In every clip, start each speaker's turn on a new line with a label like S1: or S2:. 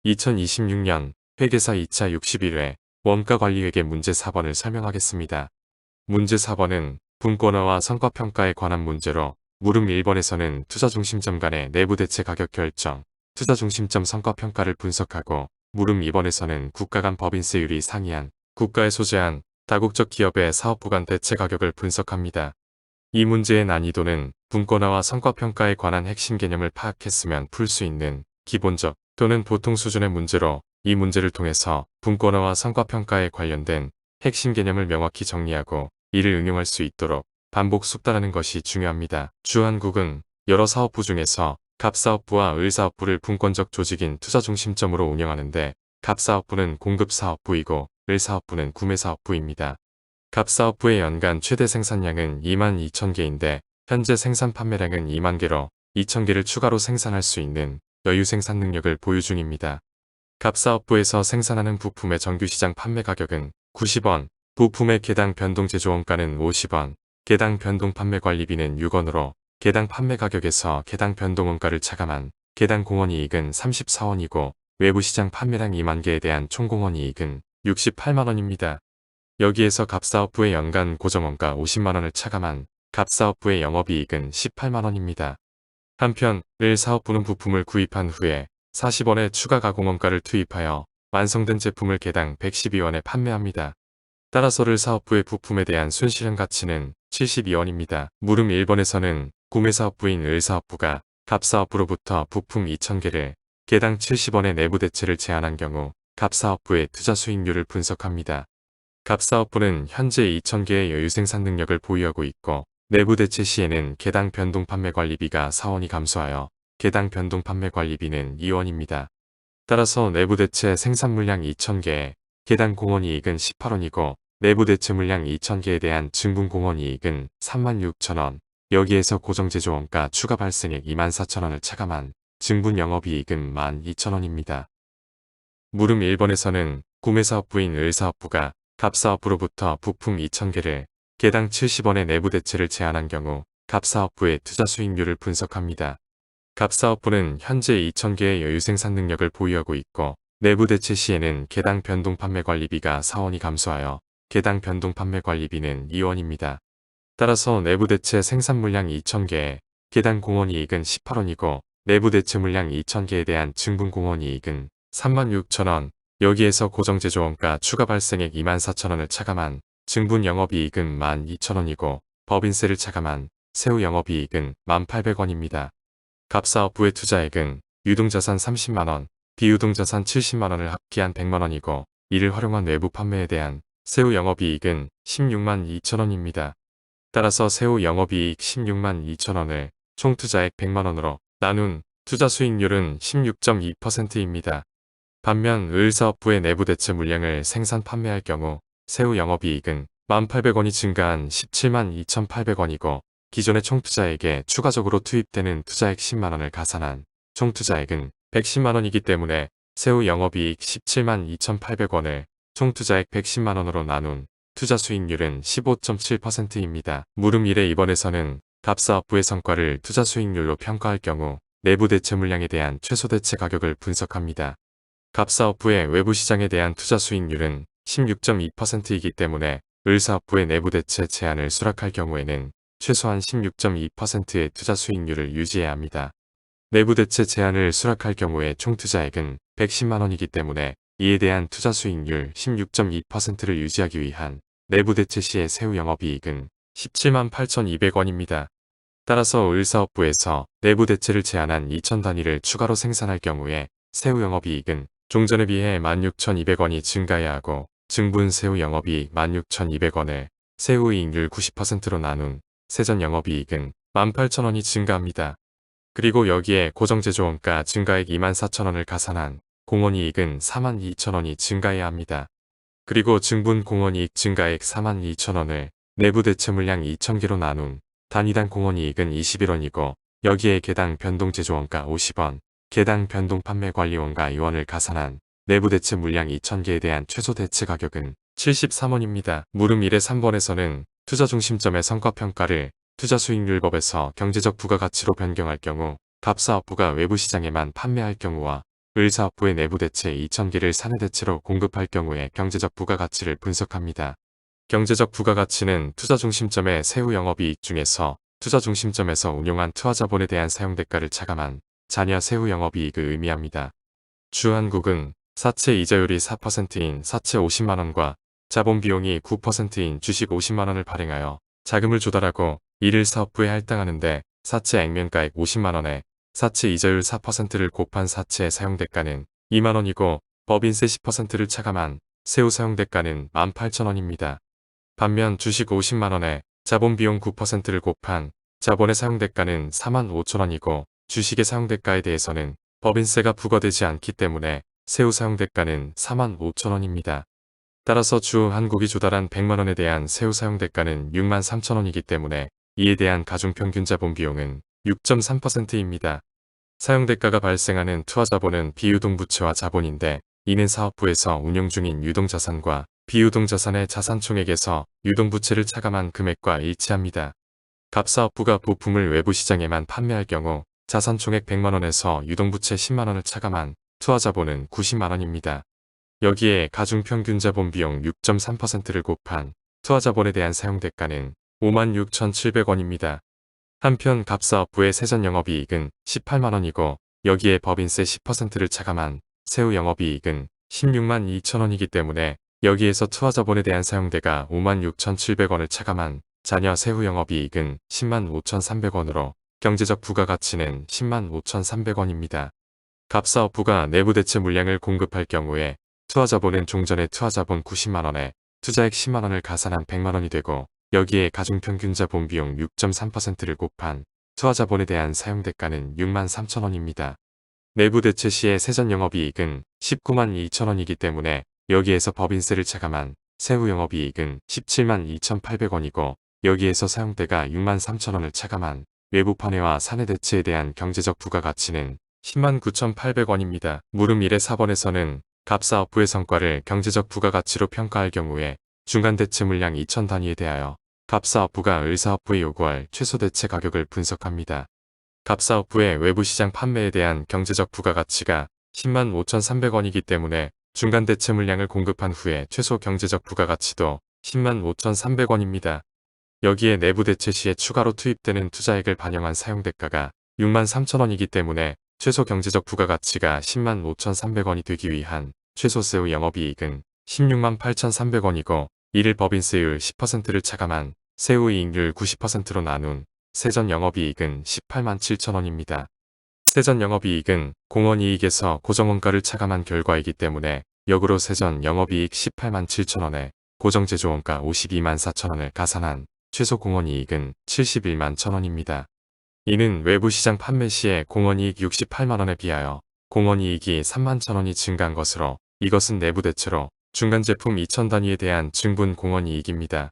S1: 2026년 회계사 2차 61회 원가관리회계 문제 4번을 설명하겠습니다. 문제 4번은 분권화와 성과평가에 관한 문제로 물음 1번에서는 투자중심점 간의 내부대체 가격 결정, 투자중심점 성과평가를 분석하고 물음 2번에서는 국가 간 법인세율이 상이한, 국가에 소재한 다국적 기업의 사업부 간 대체 가격을 분석합니다. 이 문제의 난이도는 분권화와 성과평가에 관한 핵심 개념을 파악했으면 풀 수 있는 기본적 또는 보통 수준의 문제로 이 문제를 통해서 분권화와 성과평가에 관련된 핵심 개념을 명확히 정리하고 이를 응용할 수 있도록 반복 숙달하는 것이 중요합니다. 주한국은 여러 사업부 중에서 갑사업부와 을사업부를 분권적 조직인 투자중심점으로 운영하는데 갑사업부는 공급사업부이고 을사업부는 구매사업부입니다. 갑사업부의 연간 최대 생산량은 22,000개인데 현재 생산 판매량은 2만 개로 2,000개를 추가로 생산할 수 있는 여유 생산 능력을 보유 중입니다. 갑사업부에서 생산하는 부품의 정규시장 판매 가격은 90원, 부품의 개당 변동 제조원가는 50원, 개당 변동 판매 관리비는 6원으로 개당 판매 가격에서 개당 변동 원가를 차감한 개당 공원이익은 34원이고 외부시장 판매량 2만 개에 대한 총공원이익은 68만원입니다. 여기에서 갑사업부의 연간 고정원가 50만원을 차감한 갑사업부의 영업이익은 18만원입니다. 한편 을사업부는 부품을 구입한 후에 40원의 추가 가공원가를 투입하여 완성된 제품을 개당 112원에 판매합니다. 따라서 을사업부의 부품에 대한 순실현 가치는 72원입니다. 물음 1번에서는 구매사업부인 을사업부가 갑사업부로부터 부품 2,000개를 개당 70원의 내부대체를 제한한 경우 갑사업부의 투자수익률을 분석합니다. 갑사업부는 현재 2,000개의 여유생산 능력을 보유하고 있고 내부대체 시에는 개당 변동 판매 관리비가 4원이 감소하여 개당 변동 판매 관리비는 2원입니다. 따라서 내부대체 생산 물량 2,000개에 개당 공원이익은 18원이고 내부대체 물량 2,000개에 대한 증분 공원이익은 36,000원, 여기에서 고정제조원가 추가 발생액 24,000원을 차감한 증분 영업이익은 12,000원입니다. 물음 1번에서는 구매사업부인 을사업부가 갑사업부로부터 부품 2,000개를 개당 70원의 내부대체를 제한한 경우 갑사업부의 투자수익률을 분석합니다. 갑사업부는 현재 2,000개의 여유생산 능력을 보유하고 있고 내부대체 시에는 개당 변동 판매 관리비가 4원이 감소하여 개당 변동 판매 관리비는 2원입니다. 따라서 내부대체 생산 물량 2,000개에 개당 공원이익은 18원이고 내부대체 물량 2,000개에 대한 증분 공원이익은 36,000원, 여기에서 고정제조원가 추가 발생액 24,000원을 차감한 증분 영업이익은 12,000원이고 법인세를 차감한 세후 영업이익은 1,800원입니다. 갑사업부의 투자액은 유동자산 30만원, 비유동자산 70만원을 합계한 100만원이고 이를 활용한 외부 판매에 대한 세후 영업이익은 16만 2천원입니다. 따라서 세후 영업이익 16만 2천원을 총투자액 100만원으로 나눈 투자수익률은 16.2%입니다. 반면 을사업부의 내부대체 물량을 생산 판매할 경우 세후 영업이익은 1,800원이 증가한 17만 2,800원이고 기존의 총투자액에 추가적으로 투입되는 투자액 10만원을 가산한 총투자액은 110만원이기 때문에 세후 영업이익 17만 2,800원을 총투자액 110만원으로 나눈 투자수익률은 15.7%입니다. 물음 1의 2번에서는 갑사업부의 성과를 투자수익률로 평가할 경우 내부대체 물량에 대한 최소대체 가격을 분석합니다. 갑사업부의 외부시장에 대한 투자수익률은 16.2%이기 때문에 을사업부의 내부대체 제한을 수락할 경우에는 최소한 16.2%의 투자수익률을 유지해야 합니다. 내부대체 제한을 수락할 경우에 총투자액은 110만원이기 때문에 이에 대한 투자수익률 16.2%를 유지하기 위한 내부대체 시의 세후 영업이익은 17만 8,200원입니다. 따라서 을사업부에서 내부대체를 제한한 2,000단위를 추가로 생산할 경우에 세후 영업이익은 종전에 비해 16,200원이 증가해야 하고 증분 세후 영업이익 16,200원을 세후 이익률 90%로 나눈 세전 영업이익은 18,000원이 증가합니다. 그리고 여기에 고정제조원가 증가액 24,000원을 가산한 공원이익은 42,000원이 증가해야 합니다. 그리고 증분 공원이익 증가액 42,000원을 내부대체 물량 2,000개로 나눈 단위당 공원이익은 21원이고 여기에 개당 변동제조원가 50원, 개당 변동 판매관리원가 2원을 가산한 내부대체 물량 2,000개에 대한 최소대체 가격은 73원입니다. 물음 1의 3번에서는 투자중심점의 성과평가를 투자수익률법에서 경제적 부가가치로 변경할 경우 갑사업부가 외부시장에만 판매할 경우와 을사업부의 내부 대체 2,000개를 사내 대체로 공급할 경우에 경제적 부가가치를 분석합니다. 경제적 부가가치는 투자 중심점의 세후 영업이익 중에서 투자 중심점에서 운용한 투하자본에 대한 사용대가를 차감한 잔여 세후 영업이익을 의미합니다. 주한국은 사채 이자율이 4%인 사채 50만원과 자본 비용이 9%인 주식 50만원을 발행하여 자금을 조달하고 이를 사업부에 할당하는데 사채 액면가액 50만원에 사채 이자율 4%를 곱한 사채의 사용대가는 2만원이고 법인세 10%를 차감한 세후 사용대가는 18,000원입니다. 반면 주식 50만원에 자본 비용 9%를 곱한 자본의 사용대가는 45,000원이고 주식의 사용대가에 대해서는 법인세가 부과되지 않기 때문에 세후 사용대가는 45,000원입니다. 따라서 주한국이 조달한 100만원에 대한 세후 사용대가는 63,000원이기 때문에 이에 대한 가중평균 자본 비용은 6.3%입니다. 사용대가가 발생하는 투하자본은 비유동부채와 자본인데 이는 사업부에서 운용 중인 유동자산과 비유동자산의 자산총액에서 유동부채를 차감한 금액과 일치합니다. 갑사업부가 부품을 외부시장에만 판매할 경우 자산총액 100만원에서 유동부채 10만원을 차감한 투하자본은 90만원입니다. 여기에 가중평균자본 비용 6.3%를 곱한 투하자본에 대한 사용대가는 56,700원입니다. 한편 갑사업부의 세전영업이익은 18만원이고 여기에 법인세 10%를 차감한 세후 영업이익은 16만 2천원이기 때문에 여기에서 투하자본에 대한 사용대가 56,700원을 차감한 잔여 세후 영업이익은 10만 5,300원으로 경제적 부가가치는 10만 5,300원입니다. 갑사업부가 내부 대체 물량을 공급할 경우에 투하자본은 종전의 투하자본 90만원에 투자액 10만원을 가산한 100만원이 되고 여기에 가중평균자본 비용 6.3%를 곱한 투하자본에 대한 사용대가는 6만 3천원입니다. 내부 대체 시의 세전영업이익은 19만 2천원이기 때문에 여기에서 법인세를 차감한 세후 영업이익은 17만 2,800원이고 여기에서 사용대가 6만 3천원을 차감한 외부 판회와 사내 대체에 대한 경제적 부가가치는 10만 9,800원입니다. 물음 1의 4번에서는 갑사업부의 성과를 경제적 부가가치로 평가할 경우에 중간 대체 물량 2,000 단위에 대하여 갑사업부가 을사업부에 요구할 최소 대체 가격을 분석합니다. 갑사업부의 외부시장 판매에 대한 경제적 부가가치가 10만 5,300원이기 때문에 중간 대체 물량을 공급한 후에 최소 경제적 부가가치도 10만 5,300원입니다. 여기에 내부 대체 시에 추가로 투입되는 투자액을 반영한 사용대가가 6만 3천원이기 때문에 최소 경제적 부가가치가 10만 5,300원이 되기 위한 최소 세후 영업이익은 16만 8,300원이고 이를 법인세율 10%를 차감한 세후 이익률 90%로 나눈 세전 영업이익은 18만 7천원입니다. 세전 영업이익은 공원이익에서 고정원가를 차감한 결과이기 때문에 역으로 세전 영업이익 18만 7천원에 고정제조원가 52만 4천원을 가산한 최소 공원이익은 71만 1천원입니다. 이는 외부시장 판매 시에 공원이익 68만원에 비하여 공원이익이 3만 1천원이 증가한 것으로 이것은 내부 대체로 중간제품 2,000 단위에 대한 증분 공원이익입니다.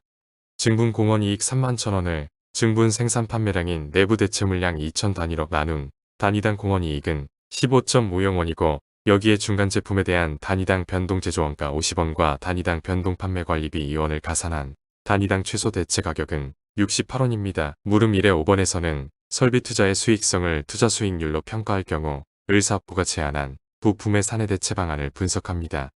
S1: 증분 공원이익 3만 1천원을 증분 생산 판매량인 내부 대체 물량 2,000 단위로 나눈 단위당 공원이익은 15.50원이고 여기에 중간제품에 대한 단위당 변동제조원가 50원과 단위당 변동판매관리비 2원을 가산한 단위당 최소 대체 가격은 68원입니다. 물음 1의 5번에서는 설비투자의 수익성을 투자수익률로 평가할 경우 을사업부가 제안한 부품의 사내 대체 방안을 분석합니다.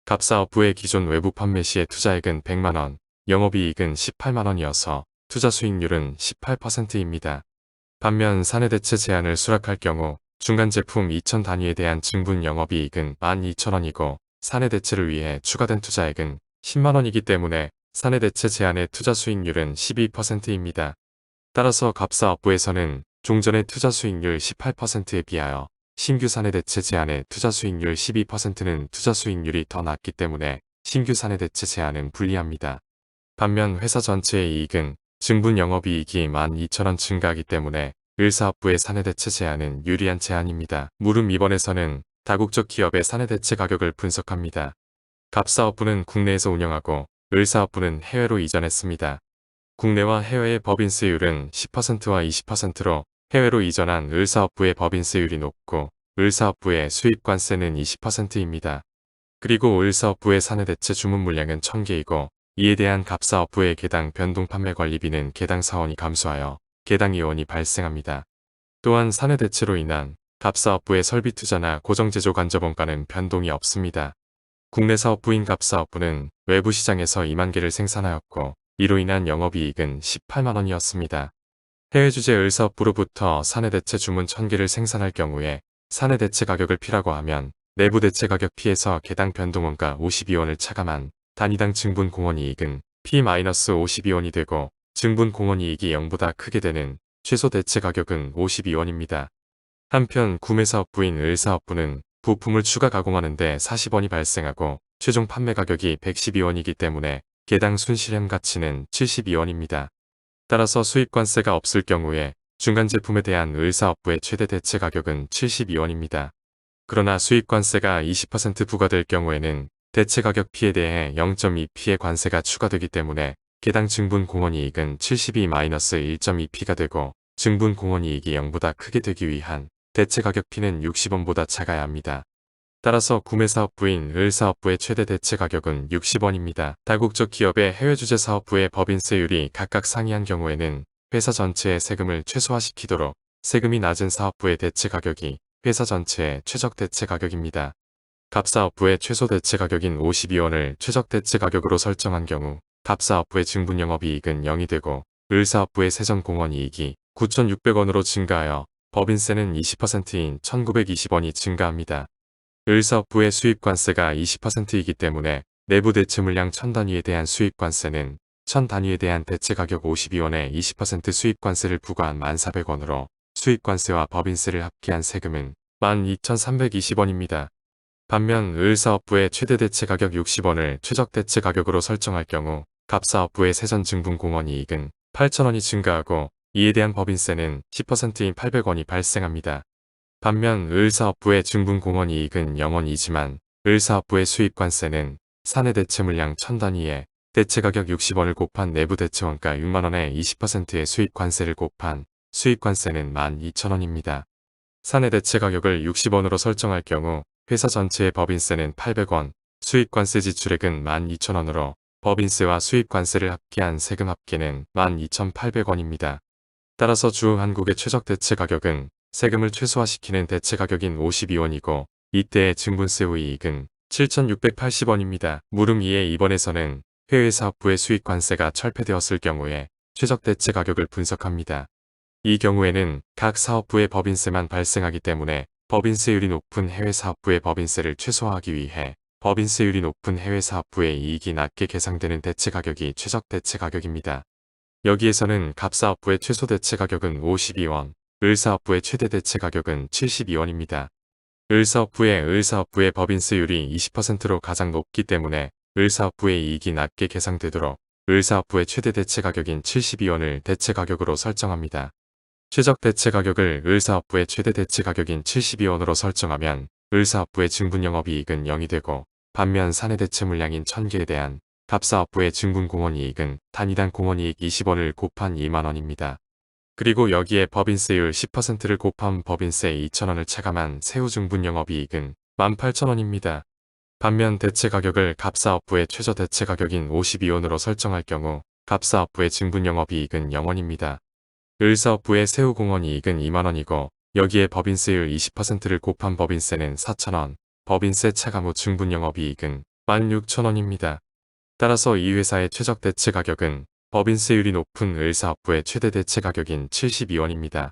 S1: 갑사업부의 기존 외부 판매 시의 투자액은 100만원, 영업이익은 18만원이어서 투자수익률은 18%입니다. 반면 사내 대체 제한을 수락할 경우 중간제품 2,000 단위에 대한 증분 영업이익은 12,000원이고 사내 대체를 위해 추가된 투자액은 10만원이기 때문에 사내 대체 제한의 투자수익률은 12%입니다. 따라서 갑사업부에서는 종전의 투자수익률 18%에 비하여 신규 사내 대체 제한의 투자수익률 12%는 투자수익률이 더 낮기 때문에 신규 사내 대체 제한은 불리합니다. 반면 회사 전체의 이익은 증분 영업이익이 12,000원 증가하기 때문에 을사업부의 사내 대체 제한은 유리한 제한입니다. 물음 2번에서는 다국적 기업의 사내 대체 가격을 분석합니다. 갑사업부는 국내에서 운영하고 을사업부는 해외로 이전했습니다. 국내와 해외의 법인세율은 10%와 20%로 해외로 이전한 을사업부의 법인세율이 높고 을사업부의 수입관세는 20%입니다. 그리고 을사업부의 사내 대체 주문 물량은 1000개이고 이에 대한 갑사업부의 개당 변동판매관리비는 개당 4원이 감소하여 개당 2원이 발생합니다. 또한 사내 대체로 인한 갑사업부의 설비 투자나 고정제조 간접 원가는 변동이 없습니다. 국내 사업부인 갑사업부는 외부 시장에서 2만 개를 생산하였고 이로 인한 영업이익은 18만 원이었습니다. 해외 주재 을사업부로부터 사내 대체 주문 1000개를 생산할 경우에 사내 대체 가격을 피라고 하면 내부 대체 가격 P에서 개당 변동원가 52원을 차감한 단위당 증분 공원이익은 P-52원이 되고 증분 공원이익이 0보다 크게 되는 최소 대체 가격은 52원입니다. 한편 구매사업부인 을사업부는 부품을 추가 가공하는데 40원이 발생하고 최종 판매 가격이 112원이기 때문에 개당 순실현 가치는 72원입니다. 따라서 수입관세가 없을 경우에 중간 제품에 대한 을사업부의 최대 대체 가격은 72원입니다. 그러나 수입관세가 20% 부과될 경우에는 대체 가격 P에 대해 0.2P의 관세가 추가되기 때문에 개당 증분 공원이익은 72-1.2P가 되고 증분 공원이익이 0보다 크게 되기 위한 대체 가격 P는 60원보다 작아야 합니다. 따라서 구매사업부인 을사업부의 최대 대체 가격은 60원입니다. 다국적 기업의 해외 주재 사업부의 법인세율이 각각 상이한 경우에는 회사 전체의 세금을 최소화시키도록 세금이 낮은 사업부의 대체 가격이 회사 전체의 최적 대체 가격입니다. 갑사업부의 최소 대체 가격인 52원을 최적 대체 가격으로 설정한 경우 갑사업부의 증분 영업이익은 0이 되고 을사업부의 세전 공원이익이 9,600원으로 증가하여 법인세는 20%인 1,920원이 증가합니다. 을사업부의 수입관세가 20%이기 때문에 내부 대체 물량 1000단위에 대한 수입관세는 1000단위에 대한 대체 가격 52원에 20% 수입관세를 부과한 1,400원으로 수입관세와 법인세를 합계한 세금은 12,320원입니다. 반면 을사업부의 최대 대체 가격 60원을 최적 대체 가격으로 설정할 경우 갑사업부의 세전 증분 공원이익은 8,000원이 증가하고 이에 대한 법인세는 10%인 800원이 발생합니다. 반면 을사업부의 증분 공원이익은 0원이지만 을사업부의 수입관세는 사내 대체 물량 1000단위에 대체 가격 60원을 곱한 내부 대체 원가 6만원에 20%의 수입관세를 곱한 수입관세는 12,000원입니다. 사내 대체 가격을 60원으로 설정할 경우 회사 전체의 법인세는 800원, 수입관세 지출액은 12,000원으로 법인세와 수입관세를 합계한 세금 합계는 12,800원입니다. 따라서 주한국의 최적 대체 가격은 세금을 최소화시키는 대체 가격인 52원이고 이때의 증분세 후 이익은 7,680원입니다. 물음 2의 2번에서는 해외 사업부의 수입관세가 철폐되었을 경우에 최적 대체 가격을 분석합니다. 이 경우에는 각 사업부의 법인세만 발생하기 때문에 법인세율이 높은 해외 사업부의 법인세를 최소화하기 위해 법인세율이 높은 해외 사업부의 이익이 낮게 계상되는 대체 가격이 최적 대체 가격입니다. 여기에서는 갑사업부의 최소 대체 가격은 52원, 을사업부의 최대 대체 가격은 72원입니다. 을사업부의 법인세율이 20%로 가장 높기 때문에 을사업부의 이익이 낮게 계상되도록 을사업부의 최대 대체 가격인 72원을 대체 가격으로 설정합니다. 최적 대체 가격을 을사업부의 최대 대체 가격인 72원으로 설정하면 을사업부의 증분 영업이익은 0이 되고 반면 사내 대체 물량인 1000개에 대한 갑사업부의 증분 공원이익은 단위당 공원이익 20원을 곱한 2만원입니다. 그리고 여기에 법인세율 10%를 곱한 법인세 2,000원을 차감한 세후 증분 영업이익은 18,000원입니다. 반면 대체 가격을 갑사업부의 최저 대체 가격인 52원으로 설정할 경우 갑사업부의 증분 영업이익은 0원입니다. 을사업부의 세후 공원이익은 2만원이고 여기에 법인세율 20%를 곱한 법인세는 4,000원, 법인세 차감 후 증분 영업이익은 16,000원입니다. 따라서 이 회사의 최적 대체 가격은 법인세율이 높은 을사업부의 최대 대체 가격인 72원입니다.